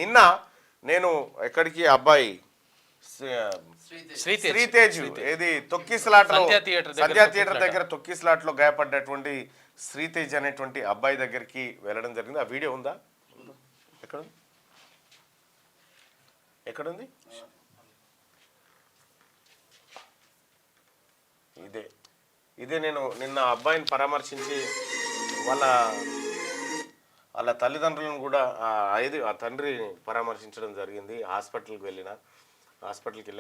నిన్న నేను ఎక్కడికి అబ్బాయి శ్రీతేజ్ ఏది తొక్కిసలాటలో సంధ్యా థియేటర్ దగ్గర తొక్కిసలాటలో గాయపడ్డటువంటి శ్రీతేజ్ అనేటువంటి అబ్బాయి దగ్గరికి వెళ్ళడం జరిగింది. ఆ వీడియో ఉందా? ఎక్కడుంది? ఇదే నేను నిన్న అబ్బాయిని పరామర్శించి వాళ్ళ తల్లిదండ్రులను కూడా ఆ తండ్రిని పరామర్శించడం జరిగింది. హాస్పిటల్కి వెళ్ళిన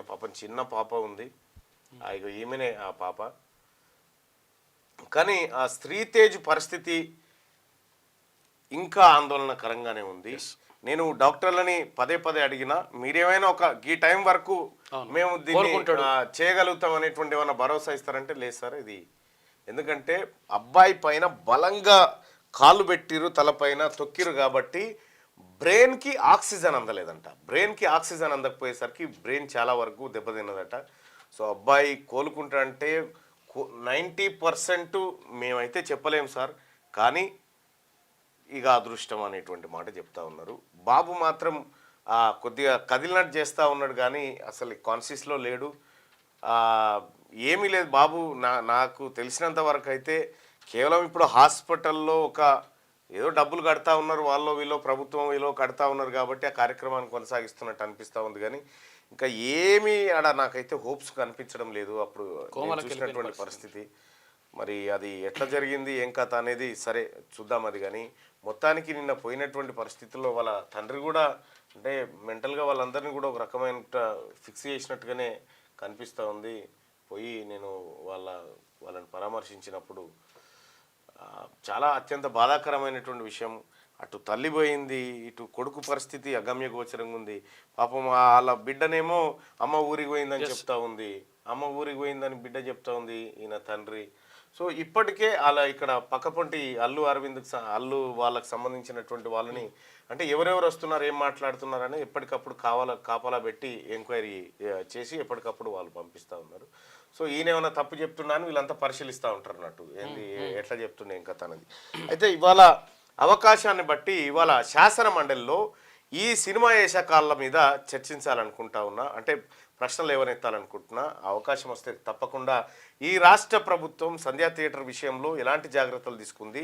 పాపం చిన్న పాప ఉంది, ఈమెనే ఆ పాప. కానీ ఆ శ్రీతేజ్ పరిస్థితి ఇంకా ఆందోళనకరంగానే ఉంది. నేను డాక్టర్లని పదే అడిగినా మీరేమైనా ఈ టైం వరకు మేము దీన్ని చేయగలుగుతాం అనేటువంటి ఏమైనా భరోసా ఇస్తారంటే లేదు సార్ ఇది. ఎందుకంటే అబ్బాయి పైన బలంగా కాళ్ళు పెట్టిరు, తలపైన తొక్కిరు కాబట్టి బ్రెయిన్కి ఆక్సిజన్ అందలేదంట. బ్రెయిన్కి ఆక్సిజన్ అందకపోయేసరికి బ్రెయిన్ చాలా వరకు దెబ్బతిన్నదట. సో అబ్బాయి కోలుకుంటాడంటే 90% మేమైతే చెప్పలేము సార్, కానీ ఇక అదృష్టం అనేటువంటి మాట చెప్తా ఉన్నారు. బాబు మాత్రం కొద్దిగా కదిలినట్టు చేస్తూ ఉన్నాడు కానీ అసలు కాన్షియస్లో లేడు, ఏమీ లేదు బాబు. నాకు తెలిసినంత వరకు అయితే కేవలం ఇప్పుడు హాస్పిటల్లో ఏదో డబ్బులు కడతా ఉన్నారు, వాళ్ళు వీళ్ళు ప్రభుత్వం వీళ్ళు కడతా ఉన్నారు కాబట్టి ఆ కార్యక్రమాన్ని కొనసాగిస్తున్నట్టు అనిపిస్తూ ఉంది. కానీ ఇంకా ఏమీ నాకైతే హోప్స్ కనిపించడం లేదు అప్పుడు చూసినటువంటి పరిస్థితి. మరి అది ఎట్లా జరిగింది ఏం కథ అనేది సరే చూద్దాం అది. కానీ మొత్తానికి నిన్న పోయినటువంటి పరిస్థితుల్లో వాళ్ళ తండ్రి కూడా అంటే మెంటల్గా వాళ్ళందరినీ కూడా ఒక రకమైన ఫిక్స్ చేసినట్టుగానే కనిపిస్తూ ఉంది. పోయి నేను వాళ్ళని పరామర్శించినప్పుడు చాలా అత్యంత బాధాకరమైనటువంటి విషయం. అటు తల్లి పోయింది, ఇటు కొడుకు పరిస్థితి అగమ్య గోచరంగా ఉంది. పాపం వాళ్ళ బిడ్డనేమో అమ్మ ఊరికి పోయిందని చెప్తా ఉంది, అమ్మ ఊరికి పోయిందని బిడ్డ చెప్తా ఉంది ఈయన తండ్రి. సో ఇప్పటికే అలా ఇక్కడ పక్కపొంటి అల్లు వాళ్ళకి సంబంధించినటువంటి వాళ్ళని అంటే ఎవరెవరు వస్తున్నారు ఏం మాట్లాడుతున్నారు అని ఎప్పటికప్పుడు కాపలా పెట్టి ఎంక్వైరీ చేసి ఎప్పటికప్పుడు వాళ్ళు పంపిస్తూ ఉన్నారు. సో ఈయన ఏమైనా తప్పు చెప్తున్నాను వీళ్ళంతా పరిశీలిస్తూ ఉంటారు అన్నట్టు ఏంది ఎట్లా చెప్తున్నా ఇంకా తనది. అయితే ఇవాళ అవకాశాన్ని బట్టి ఇవాళ శాసన మండలిలో ఈ సినిమా వేషకాల మీద చర్చించాలనుకుంటా ఉన్నా, అంటే ప్రశ్నలు ఎవరెత్తాలనుకుంటున్నా. అవకాశం వస్తే తప్పకుండా ఈ రాష్ట్ర ప్రభుత్వం సంధ్యా థియేటర్ విషయంలో ఎలాంటి జాగ్రత్తలు తీసుకుంది,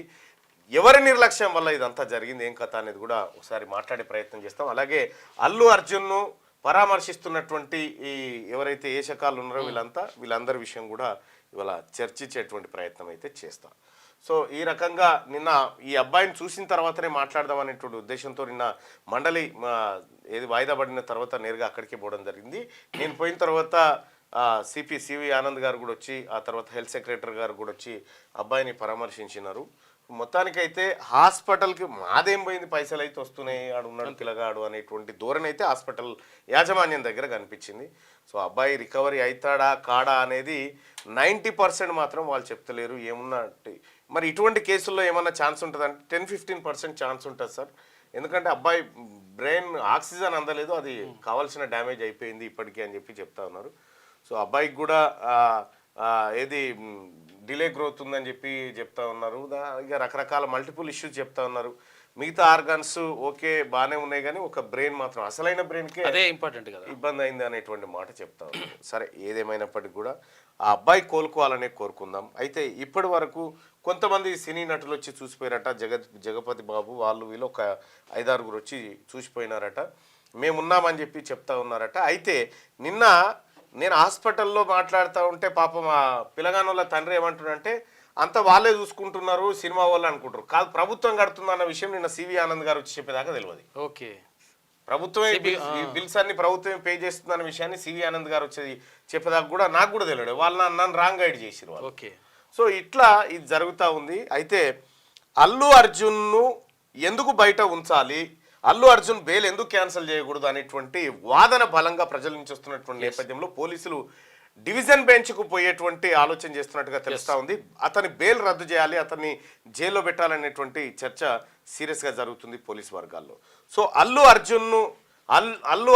ఎవరి నిర్లక్ష్యం వల్ల ఇదంతా జరిగింది ఏం కథ అనేది కూడా ఒకసారి మాట్లాడే ప్రయత్నం చేస్తాం. అలాగే అల్లు అర్జున్ను పరామర్శిస్తున్నటువంటి ఈ ఎవరైతే ఏషకాలు ఉన్నారో వీళ్ళందరి విషయం కూడా ఇవాళ చర్చించేటువంటి ప్రయత్నం అయితే చేస్తాం. సో ఈ రకంగా నిన్న ఈ అబ్బాయిని చూసిన తర్వాతనే మాట్లాడదాం అనేటువంటి ఉద్దేశంతో నిన్న మండలి ఏది వాయిదా పడిన తర్వాత నేరుగా అక్కడికి పోవడం జరిగింది. నేను పోయిన తర్వాత సివి ఆనంద్ గారు కూడా వచ్చి, ఆ తర్వాత హెల్త్ సెక్రటరీ గారు కూడా వచ్చి అబ్బాయిని పరామర్శించినారు. మొత్తానికైతే హాస్పిటల్కి మాదేం పోయింది, పైసలు అయితే వస్తున్నాయి, ఆడు ఉన్నాడు పిల్లగాడు అనేటువంటి ధోరణి అయితే హాస్పిటల్ యాజమాన్యం దగ్గర కనిపించింది. సో అబ్బాయి రికవరీ అవుతాడా కాడా అనేది 90% మాత్రం వాళ్ళు చెప్తలేరు. ఏమున్నట్టు మరి ఇటువంటి కేసుల్లో ఏమన్నా ఛాన్స్ ఉంటుందంటే 10-15% ఛాన్స్ ఉంటుంది సార్. ఎందుకంటే అబ్బాయి బ్రెయిన్ ఆక్సిజన్ అందలేదు, అది కావాల్సిన డ్యామేజ్ అయిపోయింది ఇప్పటికీ అని చెప్పి చెప్తా ఉన్నారు. సో అబ్బాయికి కూడా ఏది డిలే గ్రోత్ ఉందని చెప్పి చెప్తా ఉన్నారు. ఇక రకరకాల మల్టిపుల్ ఇష్యూస్ చెప్తా ఉన్నారు. మిగతా ఆర్గాన్స్ ఓకే బాగానే ఉన్నాయి కానీ ఒక బ్రెయిన్ మాత్రం అసలైన బ్రెయిన్కే అదే ఇంపార్టెంట్ కదా, ఇబ్బంది అయింది అనేటువంటి మాట చెప్తా ఉన్నారు. సరే ఏదేమైనప్పటికీ కూడా ఆ అబ్బాయి కోలుకోవాలనే కోరుకుందాం. అయితే ఇప్పటి వరకు కొంతమంది సినీ నటులు వచ్చి చూసిపోయారట, జగపతి బాబు వాళ్ళు వీళ్ళు ఒక 5-6 వచ్చి చూసిపోయినారట, మేమున్నామని చెప్పి చెప్తా ఉన్నారట. అయితే నిన్న నేను హాస్పిటల్లో మాట్లాడుతూ ఉంటే పాపం ఆ పిల్లగానోళ్ళ తండ్రి ఏమంటున్నాడంటే అంతా వాళ్ళే చూసుకుంటున్నారు సినిమా వాళ్ళు అనుకుంటారు, కాదు ప్రభుత్వం కడుతుందన్న విషయం నిన్న సివి ఆనంద్ గారు వచ్చి చెప్పేదాకా తెలియదు. ఓకే ప్రభుత్వమే బిల్స్ అన్ని ప్రభుత్వమే పే చేస్తుందన్న విషయాన్ని సివి ఆనంద్ గారు వచ్చేది చెప్పేదాకా కూడా నాకు కూడా తెలియదు. వాళ్ళు నన్ను రాంగ్ గైడ్ చేసిరు వాళ్ళు. ఓకే సో ఇట్లా ఇది జరుగుతూ ఉంది. అయితే అల్లు అర్జున్ను ఎందుకు బయట ఉంచాలి, అల్లు అర్జున్ బెయిల్ ఎందుకు క్యాన్సిల్ చేయకూడదు అనేటువంటి వాదన బలంగా ప్రజల నుంచి వస్తున్నటువంటి నేపథ్యంలో పోలీసులు డివిజన్ బెంచ్కు పోయేటువంటి ఆలోచన చేస్తున్నట్టుగా తెలుస్తూ ఉంది. అతని బెయిల్ రద్దు చేయాలి, అతన్ని జైల్లో పెట్టాలనేటువంటి చర్చ సీరియస్గా జరుగుతుంది పోలీస్ వర్గాల్లో. సో అల్లు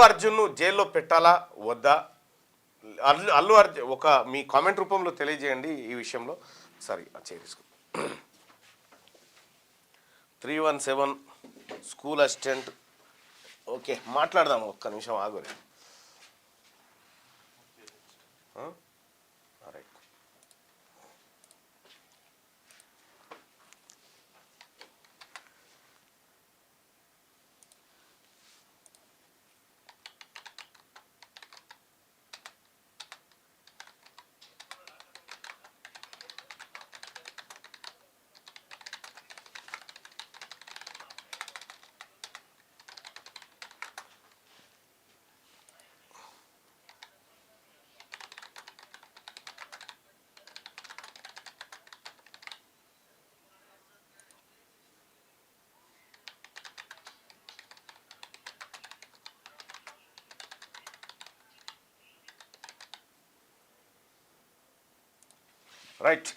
అర్జున్ను జైల్లో పెట్టాలా వద్దా, అల్లు అర్జున్ మీ కామెంట్ రూపంలో తెలియజేయండి ఈ విషయంలో. సరే చేయించుకో 317 స్కూల్ అసిస్టెంట్ ఓకే మాట్లాడదాం, ఒక్క నిమిషం ఆగురి. Right. Right.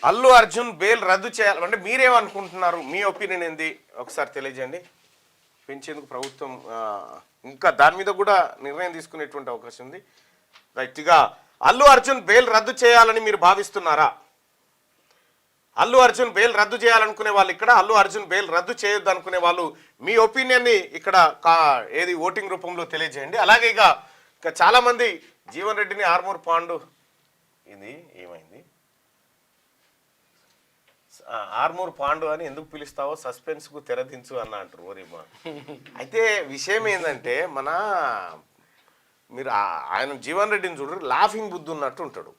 Allu Arjun bail రద్దు చేయాలి అంటే మీరేమనుకుంటున్నారు, మీ ఒపీనియన్ ఏంది ఒకసారి తెలియజేయండి. పెంచేందుకు ప్రభుత్వం ఇంకా దాని మీద కూడా నిర్ణయం తీసుకునేటువంటి అవకాశం ఉంది. రైట్గా అల్లు అర్జున్ బెయిల్ రద్దు చేయాలని మీరు భావిస్తున్నారా? అల్లు అర్జున్ బెయిల్ రద్దు చేయాలనుకునే వాళ్ళు ఇక్కడ, అల్లు అర్జున్ బెయిల్ రద్దు చేయొద్దు అనుకునే వాళ్ళు మీ ఒపీనియన్ని ఇక్కడ ఏది ఓటింగ్ రూపంలో తెలియజేయండి. అలాగే ఇక చాలామంది జీవన్ రెడ్డిని ఆర్మూర్ పాండు ఇది ఏమైంది ఆర్మూర్ పాండు అని ఎందుకు పిలుస్తావో సస్పెన్స్కు తెరదించు అన్న అంటారు ఓరిమా. అయితే విషయం ఏంటంటే మీరు ఆయన జీవన్ రెడ్డిని చూడరు, లాఫింగ్ బుద్ధ ఉన్నట్టు ఉంటాడు.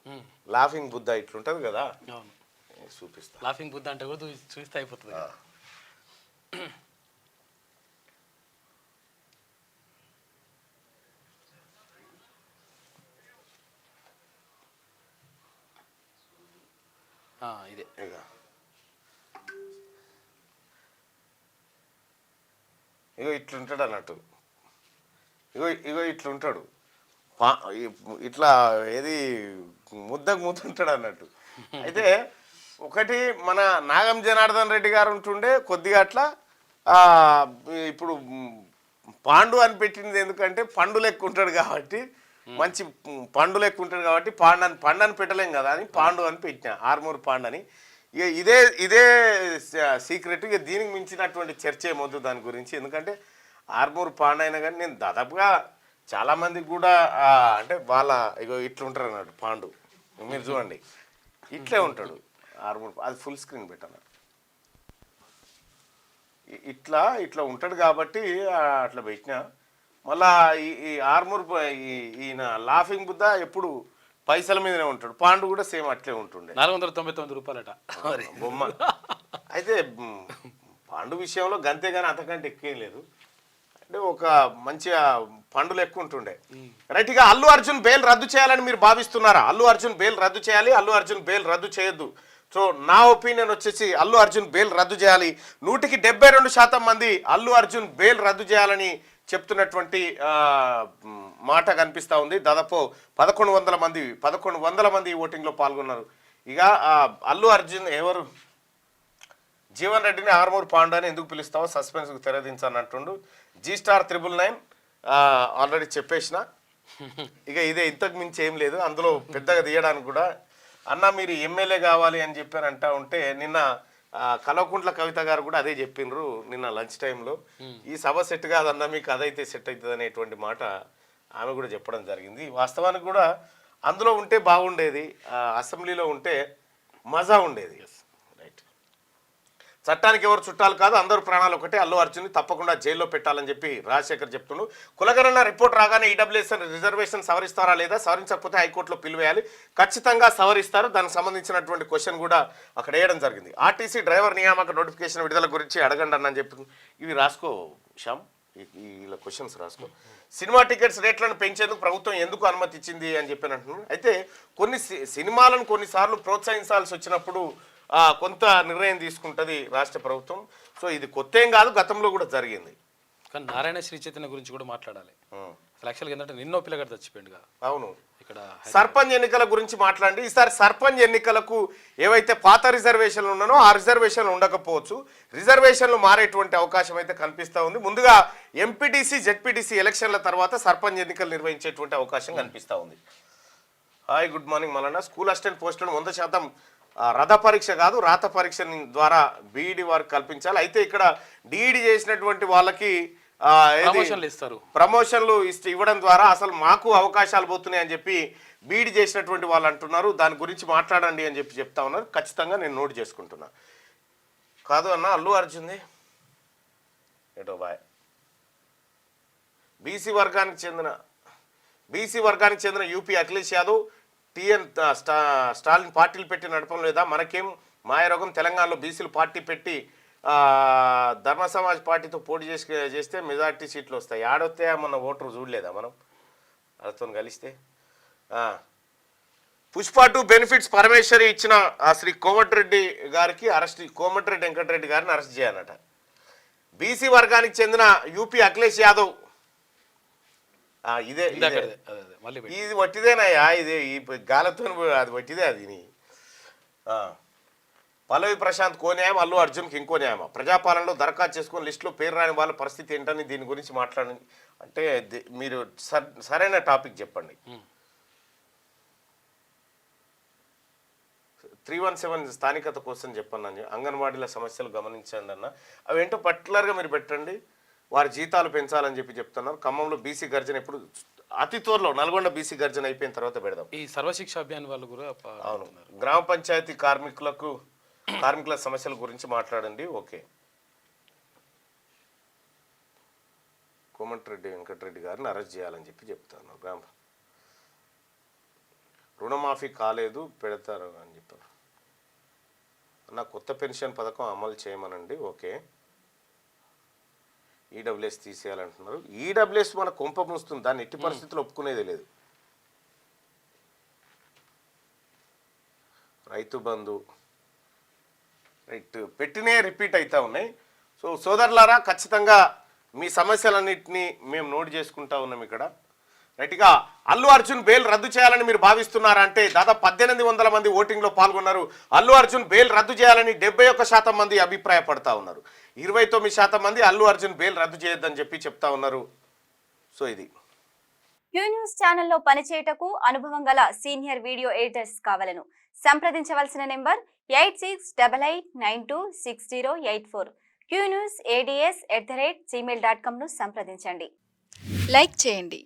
లాఫింగ్ బుద్ధ ఇట్లుంటది కదా, చూపిస్తా. లాఫింగ్ బుద్ధ అంటే కూడా చూస్తే అయిపోతుంది. ఇదే ఇగో ఇట్లుంటాడు అన్నట్టు, ఇగో ఇట్లుంటాడు, ఇట్లా ఏది ముద్దకు ముద్దుంటాడు అన్నట్టు. అయితే ఒకటి మన నాగం జనార్దన్ రెడ్డి గారు ఉంటుండే కొద్దిగా అట్లా, ఇప్పుడు పాండు అని పెట్టింది ఎందుకంటే పండు లెక్క ఉంటాడు కాబట్టి, మంచి పండు లెక్క ఉంటాడు కాబట్టి పండు అని పెట్టలేం కదా అని పాండు అని పెట్టిన, ఆర్మూర్ పాండు అని. ఇక ఇదే సీక్రెట్. ఇక దీనికి మించినటువంటి చర్చ ఏమొద్దు దాని గురించి, ఎందుకంటే ఆర్మూర్ పాండు అయినా కానీ నేను దాదాపుగా చాలామందికి కూడా అంటే వాళ్ళ ఇగో ఇట్లుంటారు అన్నట్టు పాండు, మీరు చూడండి ఇట్లే ఉంటాడు ఆర్మూర్. అది ఫుల్ స్క్రీన్ పెట్టాను, ఇట్లా ఉంటాడు కాబట్టి అట్లా పెట్టినా. మళ్ళా ఈ ఆర్మూర్ ఈయన లాఫింగ్ బుద్ధ ఎప్పుడు పైసల మీదనే ఉంటాడు, పాండు కూడా సేమ్ అట్లే ఉంటుండే. 499 రూపాయలట బొమ్మ. అయితే పాండు విషయంలో గంతే కానీ అంతకంటే ఎక్కువేం లేదు, అంటే ఒక మంచిగా పండులు ఎక్కువ ఉంటుండే. రైట్గా అల్లు అర్జున్ బెయిల్ రద్దు చేయాలని మీరు భావిస్తున్నారా? అల్లు అర్జున్ బెయిల్ రద్దు చేయాలి, అల్లు అర్జున్ బెయిల్ రద్దు చేయొద్దు. సో నా ఒపీనియన్ వచ్చేసి అల్లు అర్జున్ బెయిల్ రద్దు చేయాలి. 172% మంది అల్లు అర్జున్ బెయిల్ రద్దు చేయాలని చెప్తున్నటువంటి మాట కనిపిస్తూ ఉంది. దాదాపు 1100 మంది ఈ ఓటింగ్లో పాల్గొన్నారు. ఇక అల్లు అర్జున్ ఎవరు జీవన్ రెడ్డిని ఆర్మూర్ పాండు అని ఎందుకు పిలుస్తావో సస్పెన్స్కు తెరదించని అంటుండు. G*999 ఆల్రెడీ చెప్పేసిన. ఇక ఇదే, ఇంతకు మించి ఏం లేదు అందులో పెద్దగా తీయడానికి కూడా. అన్న మీరు ఎమ్మెల్యే కావాలి అని చెప్పారు అంటా ఉంటే, నిన్న కల్వకుంట్ల కవిత గారు కూడా అదే చెప్పిండ్రు నిన్న లంచ్ టైంలో. ఈ సభ సెట్ కాదన్నా, మీకు అదైతే సెట్ అవుతుంది అనేటువంటి మాట ఆమె కూడా చెప్పడం జరిగింది. వాస్తవానికి కూడా అందులో ఉంటే బాగుండేది, అసెంబ్లీలో ఉంటే మజా ఉండేది. రైట్. చట్టానికి ఎవరు చుట్టాలు కాదు, అందరూ ప్రాణాలు ఒకటే. అల్లు అర్జున్ని తప్పకుండా జైల్లో పెట్టాలని చెప్పి రాజశేఖర్ చెప్తుండు. కులగణన రిపోర్ట్ రాగానే ఈడబ్ల్యూఎస్ రిజర్వేషన్ సవరిస్తారా లేదా, సవరించకపోతే హైకోర్టులో పిలువేయాలి, ఖచ్చితంగా సవరిస్తారు. దానికి సంబంధించినటువంటి క్వశ్చన్ కూడా అక్కడ వేయడం జరిగింది. ఆర్టీసీ డ్రైవర్ నియామక నోటిఫికేషన్ విడుదల గురించి అడగండి అని చెప్పి ఇవి రాసుకో శ్యామ్, ఇలా క్వశ్చన్స్ రాసుకో. సినిమా టికెట్స్ రేట్లను పెంచేందుకు ప్రభుత్వం ఎందుకు అనుమతి ఇచ్చింది అని చెప్పి అంటున్నాను. అయితే కొన్ని సినిమాలను కొన్నిసార్లు ప్రోత్సహించాల్సి వచ్చినప్పుడు కొంత నిర్ణయం తీసుకుంటుంది రాష్ట్ర ప్రభుత్వం. సో ఇది కొత్త ఏం కాదు, గతంలో కూడా జరిగింది. కానీ నారాయణ శ్రీ చైతన్య గురించి కూడా మాట్లాడాలి. యాక్చువల్గా ఏంటంటే నిన్నో పిల్లగాడు చచ్చిపోయింది. అవును, ఇక్కడ సర్పంచ్ ఎన్నికల గురించి మాట్లాడండి. ఈసారి సర్పంచ్ ఎన్నికలకు ఏవైతే పాత రిజర్వేషన్లు ఉన్నానో ఆ రిజర్వేషన్లు ఉండకపోవచ్చు, రిజర్వేషన్లు మారేటువంటి అవకాశం అయితే కనిపిస్తూ ఉంది. ముందుగా ఎంపీటీసీ జెడ్పీటీసీ ఎలక్షన్ల తర్వాత సర్పంచ్ ఎన్నికలు నిర్వహించేటువంటి అవకాశం కనిపిస్తూ ఉంది. Hi, good morning Mallanna. School assistant పోస్టులను 100% రథ పరీక్ష కాదు, రాత పరీక్ష ద్వారా బీఈడి వారికి కల్పించాలి. అయితే ఇక్కడ డిఈడి చేసినటువంటి వాళ్ళకి ప్రమోషన్లు ఇస్తారు. ప్రమోషన్లు ఇవ్వడం ద్వారా అసలు మాకు అవకాశాలు పోతున్నాయి అని చెప్పి బీడ్ చేసినటువంటి వాళ్ళు అంటున్నారు. దాని గురించి మాట్లాడండి అని చెప్పి చెప్తా ఉన్నారు. ఖచ్చితంగా నేను నోట్ చేసుకుంటున్నా. కాదు అన్న, అల్లు అర్జున్ది ఏటో బాయ్ బీసీ వర్గానికి చెందిన యూపీ అఖిలేష్ యాదవ్ టిఎన్ స్టాలిన్ పార్టీలు పెట్టి నడపడం లేదా, మనకేం మాయరోగం, తెలంగాణలో బీసీలు పార్టీ పెట్టి ధర్మ సమాజ్ పార్టీతో పోటీ చేస్తే మెజార్టీ సీట్లు వస్తాయి. ఆడొస్తే మన ఓటరు చూడలేదా మనం వాళ్ళతో కలిస్తే. పుష్ప 2 బెనిఫిట్స్ పరమేశ్వరి ఇచ్చిన శ్రీ కోమటిరెడ్డి గారికి కోమటిరెడ్డి వెంకటరెడ్డి గారిని అరెస్ట్ చేయాలట. బీసీ వర్గానికి చెందిన యూపీ అఖిలేష్ యాదవ్ ఇది వట్టిదేనాయా, ఇది ఈ గాలతో అది వట్టిదే. అది పల్లవి ప్రశాంత్ కో న్యాయం, అల్లు అర్జున్కి ఇంకో న్యాయమా? ప్రజాపాలనలో దరఖాస్తు చేసుకుని లిస్టులో పేరు రాని వాళ్ళ పరిస్థితి ఏంటని దీని గురించి మాట్లాడండి అంటే మీరు సరైన టాపిక్ చెప్పండి. 317 స్థానికత కోసం చెప్పండి. అంగన్వాడీల సమస్యలు గమనించండి అన్న. అవి ఏంటో పర్టికులర్గా మీరు పెట్టండి. వారి జీతాలు పెంచాలని చెప్పి చెప్తున్నారు. ఖమ్మంలో బీసీ గర్జన ఇప్పుడు అతి త్వరలో, నల్గొండ బీసీ గర్జన అయిపోయిన తర్వాత పెడదాం. ఈ సర్వశిక్ష అభియాన్ వాళ్ళు కూడా అవును, గ్రామ పంచాయతీ కార్మికుల సమస్యల గురించి మాట్లాడండి. ఓకే, కోమటిరెడ్డి వెంకటరెడ్డి గారిని అరెస్ట్ చేయాలని చెప్పి చెప్తాను. రుణమాఫీ కాలేదు, పెడతారు అని చెప్పారు. నా కొత్త పెన్షన్ పథకం అమలు చేయమనండి. Okay, EWS తీసేయాలంటున్నారు. ఈడబ్ల్యూఎస్ మన కొంప మూస్తుంది, దాన్ని ఎట్టి పరిస్థితుల్లో ఒప్పుకునేది లేదు. రైతు బంధు రైట్ పెట్టినే రిపీట్ అవుతా ఉన్నాయి. సో సోదరులారా, ఖచ్చితంగా మీ సమస్యలన్నింటినీ మేము నోట్ చేసుకుంటా ఉన్నాం ఇక్కడ. రైట్గా అల్లు అర్జున్ బెయిల్ రద్దు చేయాలని మీరు భావిస్తున్నారా అంటే దాదాపు 1800 మంది ఓటింగ్లో పాల్గొన్నారు. అల్లు అర్జున్ బెయిల్ రద్దు చేయాలని 71% మంది అభిప్రాయపడతా ఉన్నారు. 29% మంది అల్లు అర్జున్ బెయిల్ రద్దు చేయొద్దని చెప్పి చెప్తా ఉన్నారు. సో ఇది క్యూ న్యూస్ ఛానల్లో పనిచేయటకు అనుభవం గల సీనియర్ వీడియో ఎడిటర్స్ కావాలను సంప్రదించవలసిన నెంబర్ 8688926084. qnewsads@gmail.com ను సంప్రదించండి. లైక్ చేయండి,